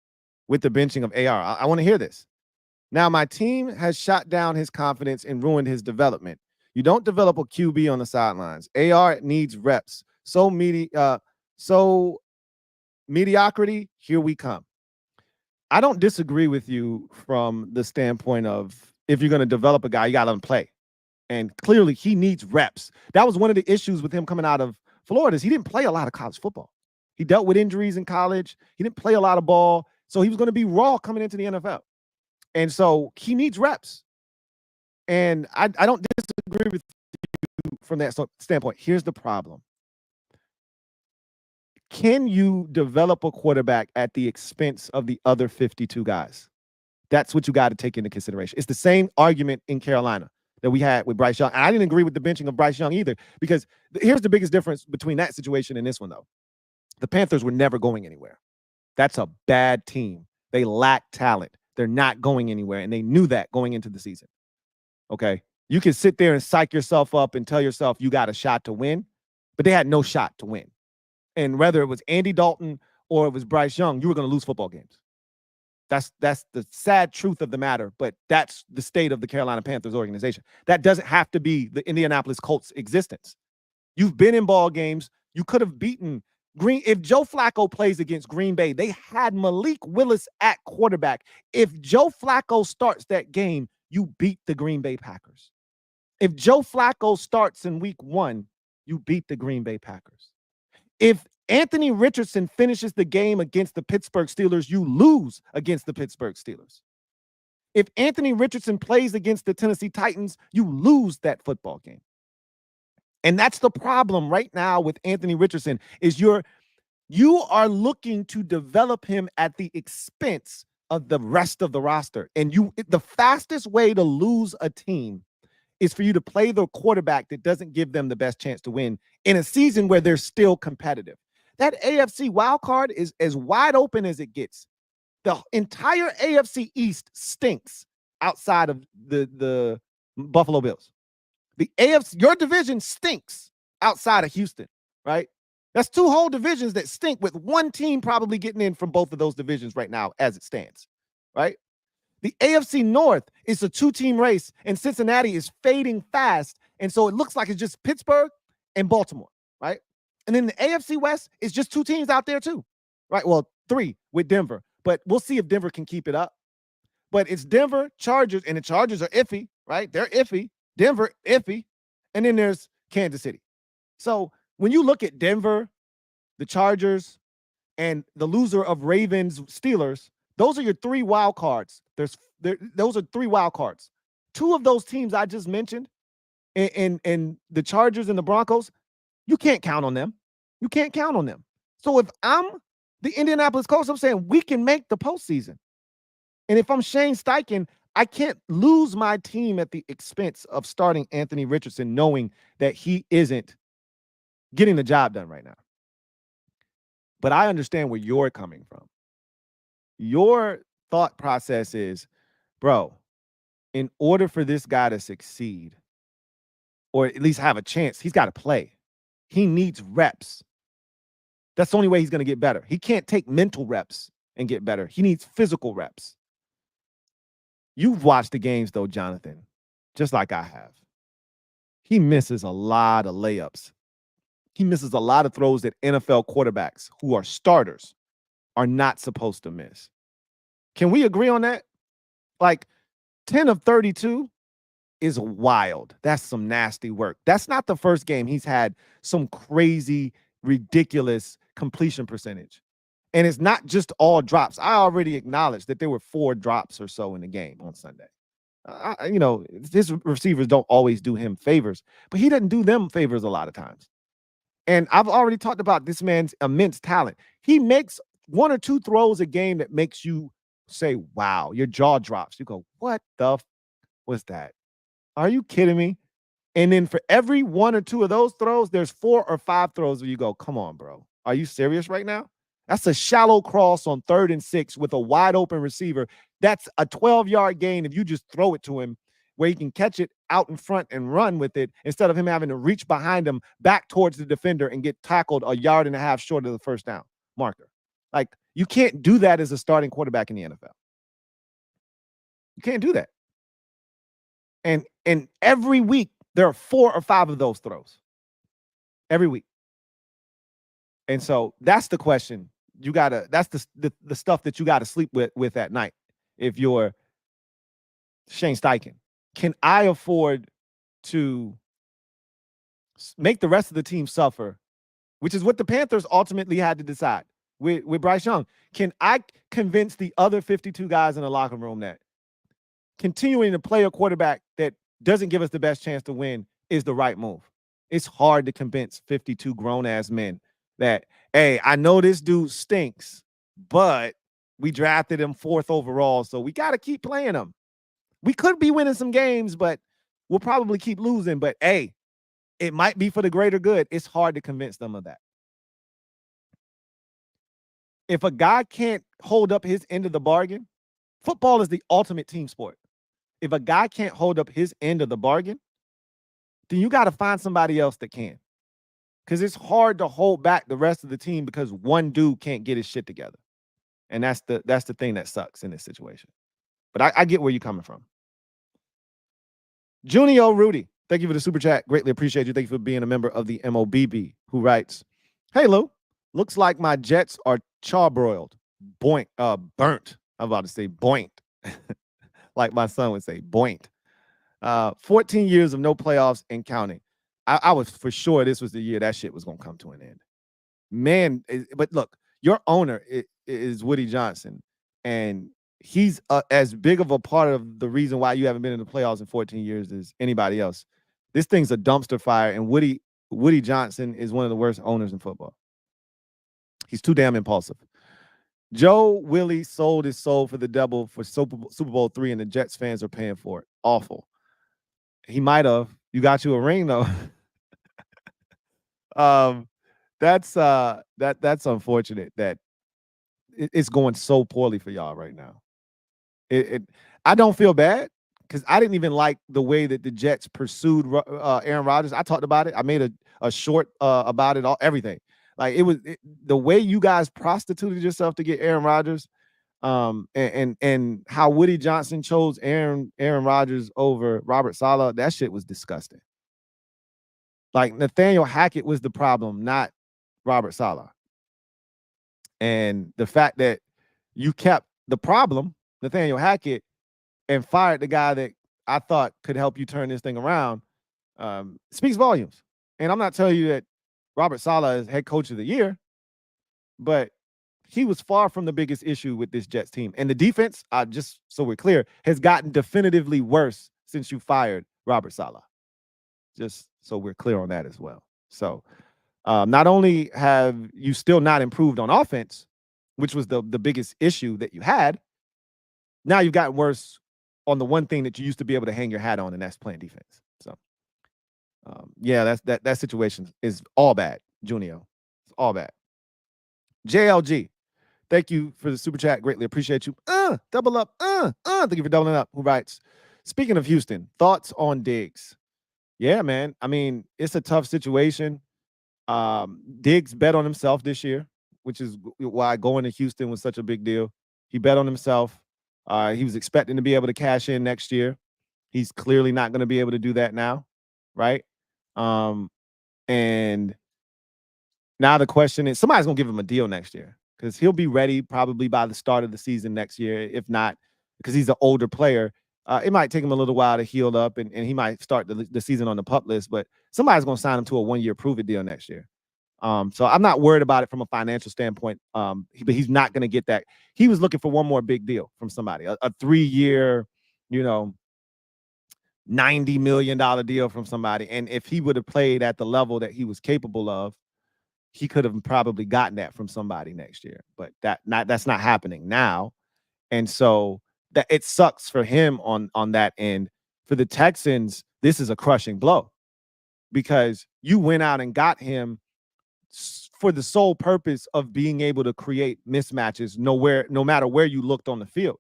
with the benching of AR. I want to hear this. Now, my team has shot down his confidence and ruined his development. You don't develop a QB on the sidelines. AR needs reps. So mediocrity, here we come. I don't disagree with you from the standpoint of, if you're going to develop a guy, you got to let him play. And clearly he needs reps. That was one of the issues with him coming out of Florida, is he didn't play a lot of college football. He dealt with injuries in college. He didn't play a lot of ball. So he was going to be raw coming into the NFL. And so he needs reps. And I don't disagree with you from that standpoint. Here's the problem. Can you develop a quarterback at the expense of the other 52 guys? That's what you got to take into consideration. It's the same argument in Carolina that we had with Bryce Young. And I didn't agree with the benching of Bryce Young either, because here's the biggest difference between that situation and this one, though. The Panthers were never going anywhere. That's a bad team. They lack talent. They're not going anywhere, and they knew that going into the season. Okay? You can sit there and psych yourself up and tell yourself you got a shot to win, but they had no shot to win. And whether it was Andy Dalton or it was Bryce Young, you were going to lose football games. That's the sad truth of the matter, but that's the state of the Carolina Panthers organization. That doesn't have to be the Indianapolis Colts existence. You've been in ball games. You could have beaten if Joe Flacco plays against Green Bay, they had Malik Willis at quarterback. If Joe Flacco starts that game, you beat the Green Bay Packers. If Joe Flacco starts in week 1, you beat the Green Bay Packers. If Anthony Richardson finishes the game against the Pittsburgh Steelers, you lose against the Pittsburgh Steelers. If Anthony Richardson plays against the Tennessee Titans, you lose that football game. And that's the problem right now with Anthony Richardson, is you are looking to develop him at the expense of the rest of the roster. And the fastest way to lose a team is for you to play the quarterback that doesn't give them the best chance to win in a season where they're still competitive. That AFC wild card is as wide open as it gets. The entire AFC East stinks outside of the Buffalo Bills. The AFC, your division stinks outside of Houston, right? That's 2 whole divisions that stink, with one team probably getting in from both of those divisions right now as it stands, right? The AFC North is a 2-team race, and Cincinnati is fading fast, and so it looks like it's just Pittsburgh and Baltimore, right? And then the AFC West is just 2 teams out there too, right? Well, 3 with Denver, but we'll see if Denver can keep it up. But it's Denver, Chargers, and the Chargers are iffy, right? They're iffy. Denver, iffy. And then there's Kansas City. So when you look at Denver, the Chargers, and the loser of Ravens, Steelers, those are your 3 wild cards. Those are 3 wild cards. 2 of those teams I just mentioned, and the Chargers and the Broncos, you can't count on them. You can't count on them. So if I'm the Indianapolis Colts, I'm saying we can make the postseason. And if I'm Shane Steichen, I can't lose my team at the expense of starting Anthony Richardson, knowing that he isn't getting the job done right now. But I understand where you're coming from. Your thought process is, bro, in order for this guy to succeed, or at least have a chance, he's got to play. He needs reps. That's the only way he's going to get better. He can't take mental reps and get better. He needs physical reps. You've watched the games, though, Jonathan, just like I have. he misses a lot of layups. He misses a lot of throws that NFL quarterbacks who are starters are not supposed to miss. Can we agree on that? Like 10 of 32 is wild. That's some nasty work. That's not the first game he's had some crazy, ridiculous completion percentage. And it's not just all drops. I already acknowledged that there were 4 drops or so in the game on Sunday. His receivers don't always do him favors, but he doesn't do them favors a lot of times. And I've already talked about this man's immense talent. He makes 1 or 2 throws a game that makes you say, wow, your jaw drops. You go, what the was that? Are you kidding me? And then for every 1 or 2 of those throws, there's 4 or 5 throws where you go, come on, bro. Are you serious right now? That's a shallow cross on 3rd and 6 with a wide open receiver. That's a 12-yard gain if you just throw it to him where he can catch it out in front and run with it instead of him having to reach behind him back towards the defender and get tackled a yard and a half short of the first down marker. Like, you can't do that as a starting quarterback in the NFL. You can't do that. And every week, there are 4 or 5 of those throws. Every week. And so that's the question. That's the stuff that you got to sleep with at night. If you're Shane Steichen, can I afford to make the rest of the team suffer, which is what the Panthers ultimately had to decide with Bryce Young. Can I convince the other 52 guys in the locker room that continuing to play a quarterback that doesn't give us the best chance to win is the right move? It's hard to convince 52 grown-ass men that, hey, I know this dude stinks, but we drafted him 4th overall, so we got to keep playing him. We could be winning some games, but we'll probably keep losing. But, hey, it might be for the greater good. It's hard to convince them of that. If a guy can't hold up his end of the bargain, football is the ultimate team sport. If a guy can't hold up his end of the bargain, then you got to find somebody else that can. Because it's hard to hold back the rest of the team because one dude can't get his shit together. And that's the thing that sucks in this situation. But I get where you're coming from. Junio Rudy, thank you for the super chat. Greatly appreciate you. Thank you for being a member of the MOBB, who writes, hey, Lou, looks like my Jets are charbroiled. Burnt. I'm about to say boinked. Like my son would say, boinked. 14 years of no playoffs and counting. I was for sure this was the year that shit was going to come to an end. Man, but look, your owner is Woody Johnson, and he's as big of a part of the reason why you haven't been in the playoffs in 14 years as anybody else. This thing's a dumpster fire, and Woody Johnson is one of the worst owners in football. He's too damn impulsive. Joe Willie sold his soul for the devil for Super Bowl III, and the Jets fans are paying for it. Awful. He might have. You got you a ring, though. That's unfortunate that it's going so poorly for y'all right now. I don't feel bad because I didn't even like the way that the Jets pursued Aaron Rodgers. I talked about it. I made a short about it, everything. Like the way you guys prostituted yourself to get Aaron Rodgers, and how Woody Johnson chose Aaron Rodgers over Robert Saleh. That shit was disgusting. Like Nathaniel Hackett was the problem, not Robert Saleh. And the fact that you kept the problem, Nathaniel Hackett, and fired the guy that I thought could help you turn this thing around, speaks volumes. And I'm not telling you that Robert Saleh is head coach of the year, but he was far from the biggest issue with this Jets team. And the defense, just so we're clear, has gotten definitively worse since you fired Robert Saleh. Just so we're clear on that as well. So not only have you still not improved on offense, which was the biggest issue that you had, now you've gotten worse on the one thing that you used to be able to hang your hat on, and that's playing defense. So, yeah, that situation is all bad, Junio. It's all bad. JLG, thank you for the super chat. Greatly appreciate you. Double up. Thank you for doubling up. Who writes, speaking of Houston, thoughts on Diggs? Yeah, man. I mean, it's a tough situation. Diggs bet on himself this year, which is why going to Houston was such a big deal. He bet on himself. He was expecting to be able to cash in next year. He's clearly not going to be able to do that now, right? And now the question is, somebody's going to give him a deal next year because he'll be ready probably by the start of the season next year. If not, because he's an older player, it might take him a little while to heal up and he might start the season on the PUP list, but somebody's going to sign him to a 1-year prove-it deal next year. So I'm not worried about it from a financial standpoint, but he's not going to get that. He was looking for one more big deal from somebody, a 3-year, $90 million deal from somebody. And if he would have played at the level that he was capable of, he could have probably gotten that from somebody next year. But that's not happening now. And so that it sucks for him on that end. For the Texans, this is a crushing blow because you went out and got him for the sole purpose of being able to create mismatches no matter where you looked on the field.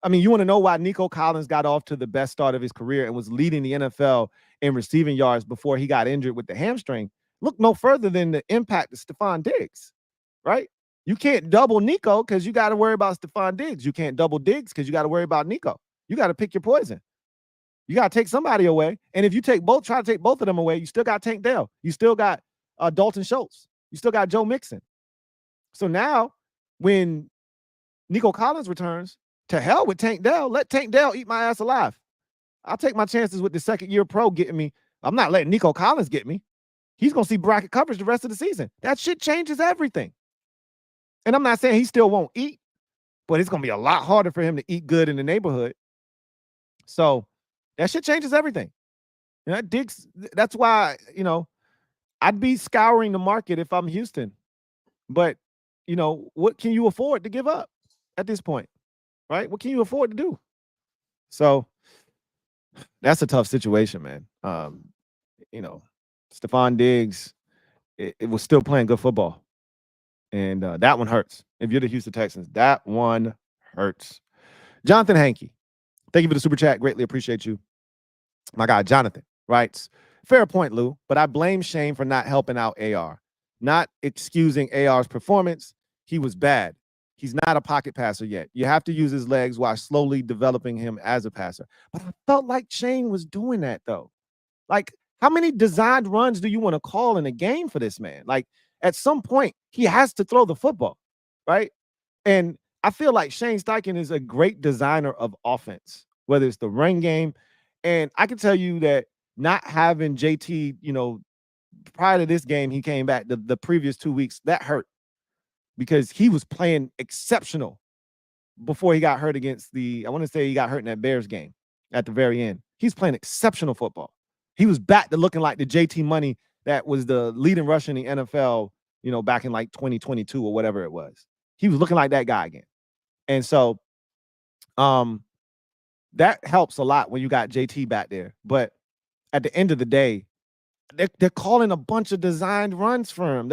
I mean, you want to know why Nico Collins got off to the best start of his career and was leading the NFL in receiving yards before he got injured with the hamstring? Look no further than the impact of Stephon Diggs, right? You can't double Nico because you got to worry about Stephon Diggs. You can't double Diggs because you got to worry about Nico. You got to pick your poison. You got to take somebody away. And if you try to take both of them away, you still got Tank Dell. You still got Dalton Schultz. You still got Joe Mixon. So now when Nico Collins returns, to hell with Tank Dell. Let Tank Dell eat my ass alive. I'll take my chances with the second-year pro getting me. I'm not letting Nico Collins get me. He's going to see bracket coverage the rest of the season. That shit changes everything. And I'm not saying he still won't eat, but it's going to be a lot harder for him to eat good in the neighborhood. So that shit changes everything. Diggs, that's why, I'd be scouring the market if I'm Houston. But, what can you afford to give up at this point? Right? What can you afford to do? So that's a tough situation, man. Stephon Diggs, it was still playing good football. And that one hurts. If you're the Houston Texans, that one hurts. Jonathan Hankey, thank you for the super chat. Greatly appreciate you. My guy, Jonathan, writes, fair point, Lou, but I blame Shane for not helping out AR. Not excusing AR's performance. He was bad. He's not a pocket passer yet. You have to use his legs while slowly developing him as a passer. But I felt like Shane was doing that, though. Like, how many designed runs do you want to call in a game for this man? Like, at some point, he has to throw the football, right? And I feel like Shane Steichen is a great designer of offense, whether it's the run game. And I can tell you that not having JT, prior to this game, he came back the previous 2 weeks, that hurt. Because he was playing exceptional before he got hurt against I want to say he got hurt in that Bears game at the very end. He's playing exceptional football. He was back to looking like the JT Money that was the leading rusher in the NFL, back in like 2022 or whatever it was. He was looking like that guy again. And so that helps a lot when you got JT back there. But at the end of the day, they're calling a bunch of designed runs for him.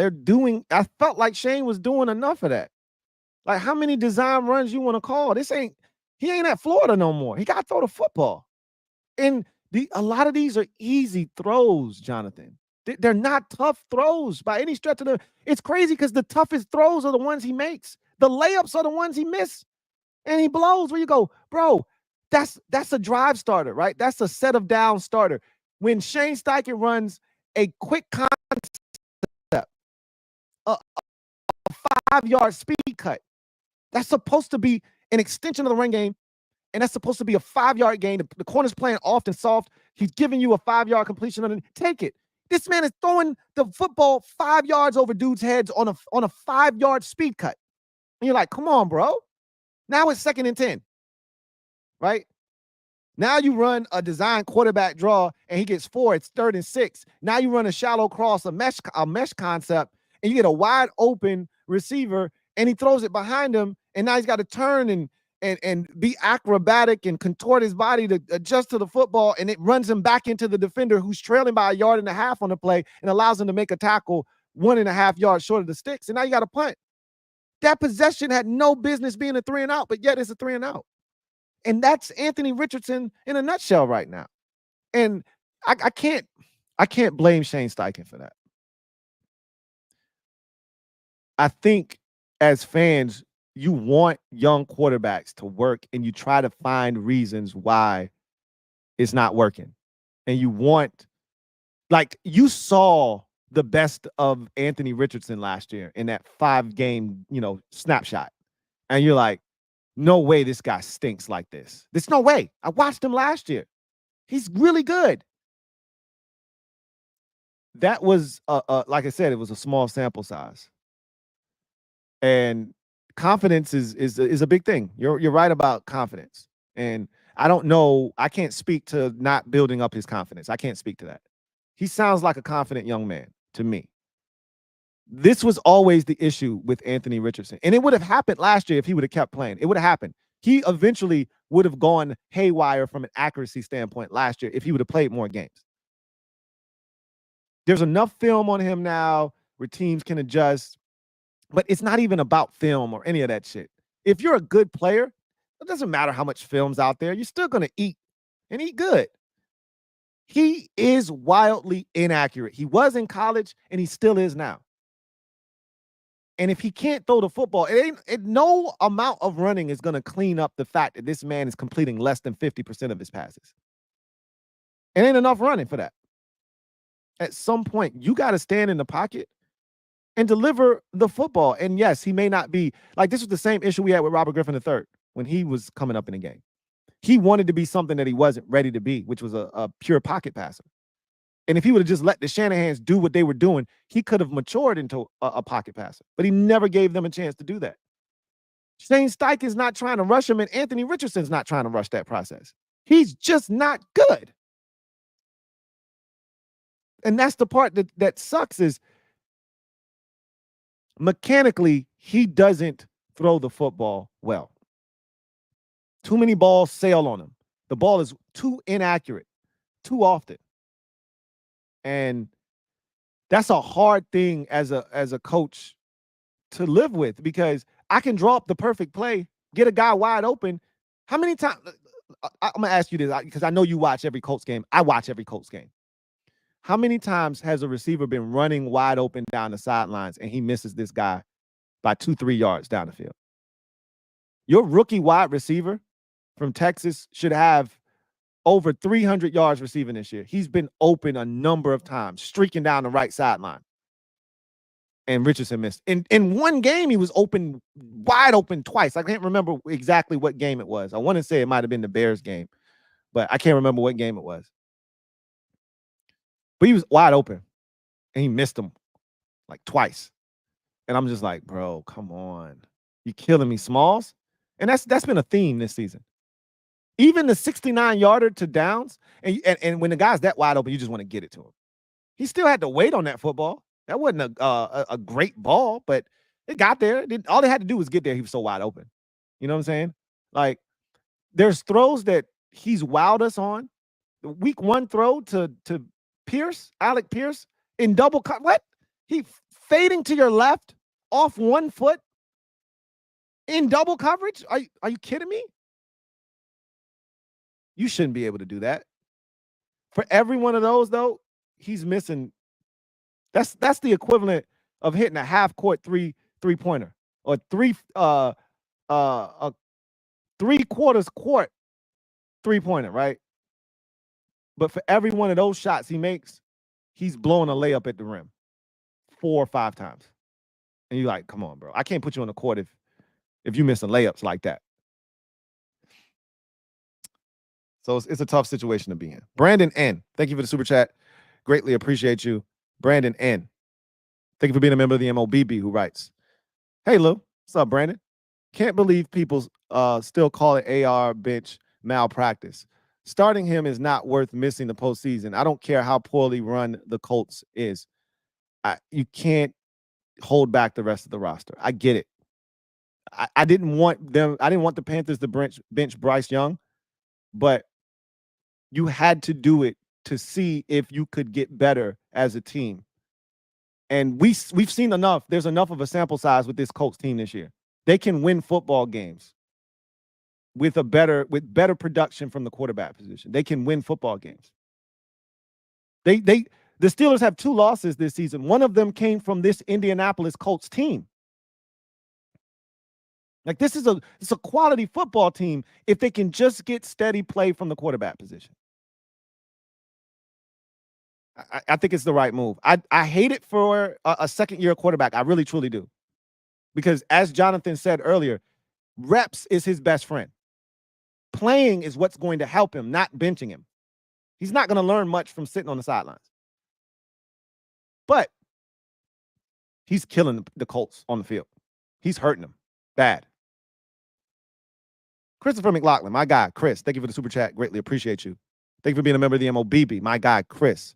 I felt like Shane was doing enough of that. Like, how many design runs you want to call? He ain't at Florida no more. He got to throw the football. And a lot of these are easy throws, Jonathan. They're not tough throws by any stretch of it's crazy because the toughest throws are the ones he makes. The layups are the ones he missed. And he blows where you go, bro, that's a drive starter, right? That's a set of down starter. When Shane Steichen runs a quick concept, a 5-yard speed cut, that's supposed to be an extension of the run game, and that's supposed to be a 5-yard gain. The corner's playing off and soft. He's giving you a 5-yard completion. Take it. This man is throwing the football 5 yards over dudes' heads on a 5-yard speed cut. And you're like, come on, bro. Now it's 2nd and 10, right? Now you run a design quarterback draw and he gets 4. It's 3rd and 6. Now you run a shallow cross, a mesh concept, and you get a wide open receiver and he throws it behind him. And now he's got to turn and be acrobatic and contort his body to adjust to the football. And it runs him back into the defender who's trailing by 1.5 yards on the play and allows him to make a tackle 1.5 yards short of the sticks. And now you got to punt. That possession had no business being a 3 and out, but yet it's a 3 and out. And that's Anthony Richardson in a nutshell right now. And I can't blame Shane Steichen for that. I think as fans, you want young quarterbacks to work and you try to find reasons why it's not working. And you want Like, you saw the best of Anthony Richardson last year in that 5-game, snapshot. And you're like, no way this guy stinks like this. There's no way. I watched him last year. He's really good. That was, like I said, it was a small sample size. And confidence is a big thing. You're right about confidence. And I don't know. I can't speak to not building up his confidence. I can't speak to that. He sounds like a confident young man to me. This was always the issue with Anthony Richardson. And it would have happened last year if he would have kept playing. It would have happened. He eventually would have gone haywire from an accuracy standpoint last year if he would have played more games. There's enough film on him now where teams can adjust, but it's not even about film or any of that shit. If you're a good player, it doesn't matter how much film's out there. You're still going to eat and eat good. He is wildly inaccurate. He was in college and he still is now. And if he can't throw the football, no amount of running is going to clean up the fact that this man is completing less than 50% of his passes. It ain't enough running for that. At some point, you got to stand in the pocket and deliver the football. And yes, he may not be like, this was the same issue we had with Robert Griffin III when he was coming up in the game. He wanted to be something that he wasn't ready to be, which was a pure pocket passer. And if he would have just let the Shanahans do what they were doing, he could have matured into a pocket passer. But he never gave them a chance to do that. Shane Steichen's not trying to rush him, and Anthony Richardson's not trying to rush that process. He's just not good. And that's the part that sucks is mechanically, he doesn't throw the football well. Too many balls sail on him. The ball is too inaccurate too often. And that's a hard thing as a coach to live with, because I can draw up the perfect play, get a guy wide open. How many times? I'm going to ask you this because I know you watch every Colts game. I watch every Colts game. How many times has a receiver been running wide open down the sidelines and he misses this guy by 2-3 yards down the field? Your rookie wide receiver from Texas should have over 300 yards receiving this year. He's been open a number of times, streaking down the right sideline. And Richardson missed. In one game, he was wide open twice. I can't remember exactly what game it was. I want to say it might have been the Bears game, but I can't remember what game it was. But he was wide open, and he missed him like twice. And I'm just like, bro, come on. You killing me, Smalls? And that's been a theme this season. Even the 69-yarder to downs, and when the guy's that wide open, you just want to get it to him. He still had to wait on that football. That wasn't a great ball, but it got there. All they had to do was get there. He was so wide open. You know what I'm saying? Like, there's throws that he's wowed us on. The week 1 throw to Alec Pierce in double cut. What? He fading to your left off 1 foot in double coverage? Are you kidding me? You shouldn't be able to do that. For every one of those, though, he's missing. That's the equivalent of hitting a half-court three-pointer or a three-quarters court three-pointer, right? But for every one of those shots he makes, he's blowing a layup at the rim 4 or 5 times. And you're like, come on, bro. I can't put you on the court if you missing layups like that. So it's a tough situation to be in. Brandon N., thank you for the super chat. Greatly appreciate you. Brandon N., thank you for being a member of the MOBB, who writes, hey, Lou. What's up, Brandon? Can't believe people still call it AR bench malpractice. Starting him is not worth missing the postseason. I don't care how poorly run the Colts is. You can't hold back the rest of the roster. I get it. I didn't want the Panthers to bench Bryce Young, but you had to do it to see if you could get better as a team. And we've seen enough. There's enough of a sample size with this Colts team this year. They can win football games with better production from the quarterback position. They can win football games. The Steelers have 2 losses this season. One of them came from this Indianapolis Colts team. Like, it's a quality football team if they can just get steady play from the quarterback position. I think it's the right move. I hate it for a second-year quarterback. I really, truly do. Because as Jonathan said earlier, reps is his best friend. Playing is what's going to help him, not benching him. He's not going to learn much from sitting on the sidelines. But he's killing the Colts on the field. He's hurting them bad. Christopher McLaughlin, my guy, Chris, thank you for the super chat. Greatly appreciate you. Thank you for being a member of the MOBB. My guy, Chris,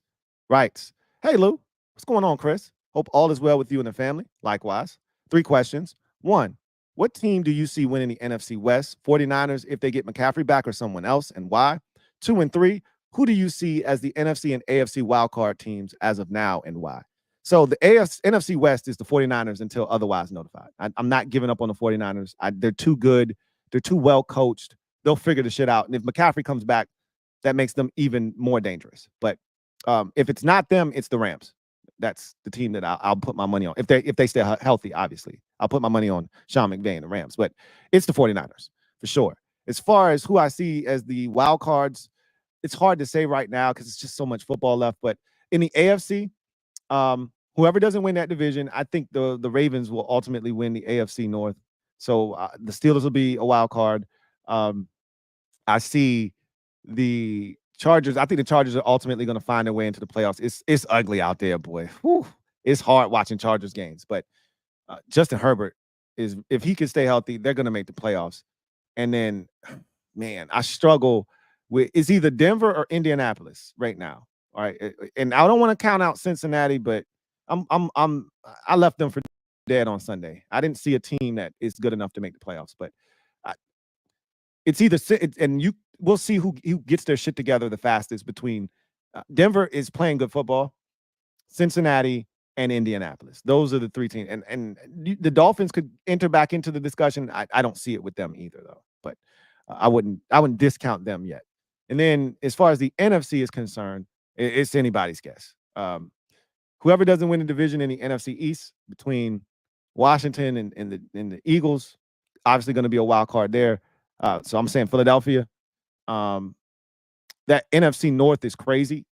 writes, hey, Lou, what's going on, Chris? Hope all is well with you and the family. Likewise. 3 questions. 1, what team do you see winning the NFC West? 49ers if they get McCaffrey back or someone else, and why? 2 and 3, who do you see as the NFC and AFC wildcard teams as of now, and why? So the NFC West is the 49ers until otherwise notified. I'm not giving up on the 49ers. They're too good. They're too well coached. They'll figure the shit out. And if McCaffrey comes back, that makes them even more dangerous. But if it's not them, it's the Rams. That's the team that I'll put my money on. If they stay healthy, obviously. I'll put my money on Sean McVay and the Rams. But it's the 49ers, for sure. As far as who I see as the wild cards, it's hard to say right now because it's just so much football left. But in the AFC, whoever doesn't win that division, I think the Ravens will ultimately win the AFC North. So the Steelers will be a wild card. I see the Chargers. I think the Chargers are ultimately going to find their way into the playoffs. It's ugly out there, boy. Whew. It's hard watching Chargers games. But Justin Herbert if he can stay healthy, they're going to make the playoffs. And then, man, I struggle with it's either Denver or Indianapolis right now. All right, and I don't want to count out Cincinnati, but I left them for dead on Sunday. I didn't see a team that is good enough to make the playoffs, but it's either and we'll see who gets their shit together the fastest between Denver is playing good football, Cincinnati and Indianapolis. Those are the 3 teams, and the Dolphins could enter back into the discussion. I don't see it with them either though, but I wouldn't discount them yet. And then as far as the NFC is concerned, it's anybody's guess. Whoever doesn't win the division in the NFC East between Washington and the Eagles, obviously going to be a wild card there. So I'm saying Philadelphia. That NFC North is crazy.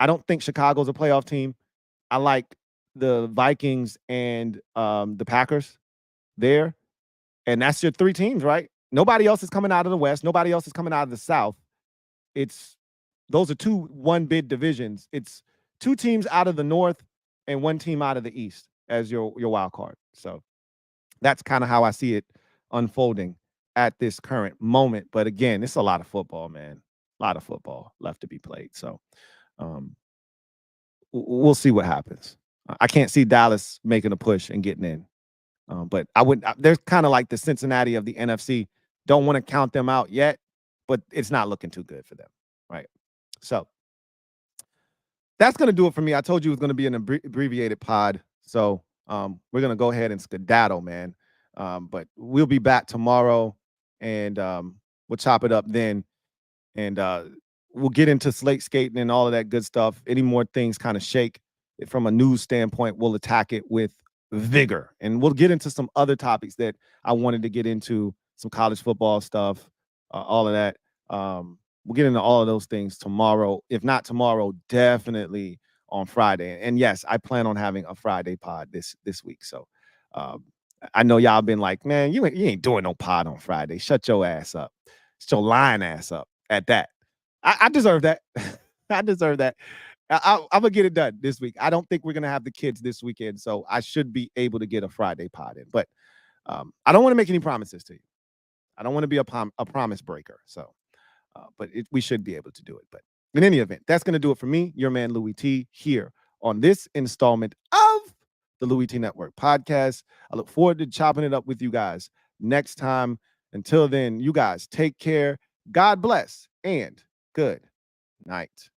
I don't think Chicago's a playoff team. I like the Vikings and the Packers there. And that's your 3 teams, right? Nobody else is coming out of the West. Nobody else is coming out of the South. Those are 2 one-bid divisions. It's 2 teams out of the North and 1 team out of the East as your wild card. So that's kind of how I see it unfolding at this current moment. But again, it's a lot of football, man. A lot of football left to be played. So we'll see what happens. I can't see Dallas making a push and getting in. But they're kind of like the Cincinnati of the NFC. Don't want to count them out yet, but it's not looking too good for them. Right. So that's going to do it for me. I told you it was going to be an abbreviated pod. So we're going to go ahead and skedaddle, man. But we'll be back tomorrow and we'll chop it up then. And we'll get into slate skating and all of that good stuff. Any more things kind of shake from a news standpoint, we'll attack it with vigor. And we'll get into some other topics that I wanted to get into, some college football stuff, all of that. We'll get into all of those things tomorrow. If not tomorrow, definitely on Friday. And yes, I plan on having a Friday pod this week. So I know y'all been like, man, you ain't doing no pod on Friday. Shut your ass up. Shut your lying ass up at that. I deserve that. I deserve that. I'm going to get it done this week. I don't think we're going to have the kids this weekend, so I should be able to get a Friday pod in. But I don't want to make any promises to you. I don't want to be a promise breaker. So, but we should be able to do it. But in any event, that's going to do it for me, your man Louie T, here on this installment of the Louie T Network podcast. I look forward to chopping it up with you guys next time. Until then, you guys take care. God bless and good night.